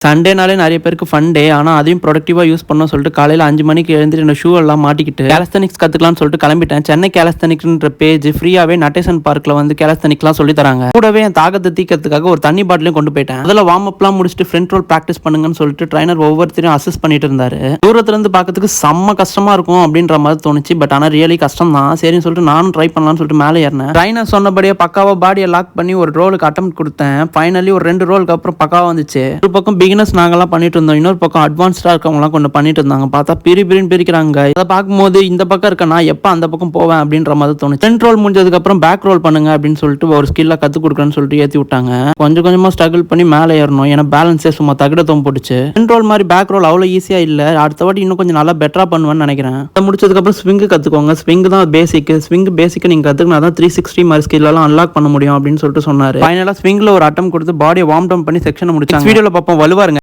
சண்டேனாலே நிறைய பேருக்கு ஃபன் டே. ஆனால் அதையும் ப்ரொடக்டிவாக யூஸ் பண்ணணும்னு சொல்லிட்டு காலையில் 5 மணிக்கு எழுந்துட்டு இந்த ஷூ எல்லாம் மாட்டிக்கிட்டு கேலஸ்தனிக்ஸ் கற்றுக்கலாம்னு சொல்லிட்டு கிளம்பிட்டேன். சென்னை கேலஸ்தனிக்ஸ்ன்ற பேஜ் ஃப்ரீயாகவே நட்டேசன் பார்க்கில் வந்து கேலஸ்தனிக்லாம் சொல்லி தராங்க. கூடவே என் தாகத்தை தீக்கிறதுக்காக ஒரு தண்ணி பாட்டிலையும் கொண்டு போயிட்டேன். அதில் வார்ம் அப்லாம் முடிச்சுட்டு ஃப்ரண்ட் ரோல் ப்ராக்டிஸ் பண்ணுங்கன்னு சொல்லிட்டு ட்ரைனர் ஒவ்வொருத்தரையும் அசிஸ்ட் பண்ணிட்டு இருந்தாரு. தூரத்துலேருந்து பார்க்கறதுக்கு செம்ம கஷ்டமா இருக்கும் அப்படின்ற மாதிரி தோணுச்சு. பட் ஆனால் ரியலி கஷ்டம் தான். சரின்னு சொல்லிட்டு நானும் ட்ரை பண்ணலாம்னு சொல்லிட்டு மேலே ஏறினேன். ட்ரைனர் சொன்னபடியே பக்காவா பாடியை லாக் பண்ணி ஒரு ரோலுக்கு அட்டம் கொடுத்தேன். ஃபைனலி ஒரு 2 ரோலுக்கு அப்புறம் பக்காவா வந்துச்சு. ஒரு பக்கம் பிகினர்ஸ் நாங்கெல்லாம் பண்ணிட்டு இருந்தோம், இன்னொரு பக்கம் அட்வான்ஸ்டா இருக்கவங்கலாம் கொஞ்சம் பண்ணிட்டு இருந்தாங்க. பார்த்தா பிரின்னு பிரிக்கிறாங்க. அதை பார்க்கும்போது இந்த பக்கம் இருக்க நான் எப்போ அந்த பக்கம் போவேன் அப்படின்ற மாதிரி தோணுச்சு. ஃப்ரண்ட் ரோல் முடிஞ்சதுக்கு அப்புறம் பேக் ரோல் பண்ணுங்க அப்படின்னு சொல்லிட்டு ஒரு ஸ்கில்லா கத்து கொடுக்குறேன்னு சொல்லிட்டு ஏற்றி விட்டாங்க. கொஞ்சம் கொஞ்சமா ஸ்ட்ரகிள் பண்ணி மேலே ஏறணும். ஏன்னா பேலன்ஸே சும்மா தகுடத்தம் போட்டுச்சு. ஃப்ரண்ட் ரோல் மாதிரி பேக் ரோல் அவ்வளோ ஈஸியா இல்லை. அடுத்த வாட்டி இன்னும் கொஞ்சம் நல்லா பெட்டரா பண்ணுவேன்னு நினைக்கிறேன். அதை முடிச்சதுக்கு அப்புறம் ஸ்விங் கத்துக்கோங்க. ஸ்விங் தான் பேசிக். ஸ்விங் பேசிக் நீங்க கத்துக்கினா தான் 360 மாதிரி ஸ்கில் எல்லாம் அன்லாக் பண்ண முடியும் அப்படின்னு சொல்லிட்டு சொன்னாரு. ஃபைனலா ஸ்விங்ல ஒரு அட்டம் கொடுத்து பாடியை வார்ம் டவுன் பண்ணி செக்ஷனை முடிச்சாங்க. வீடியோல பார்ப்போம். வலுவாருங்க.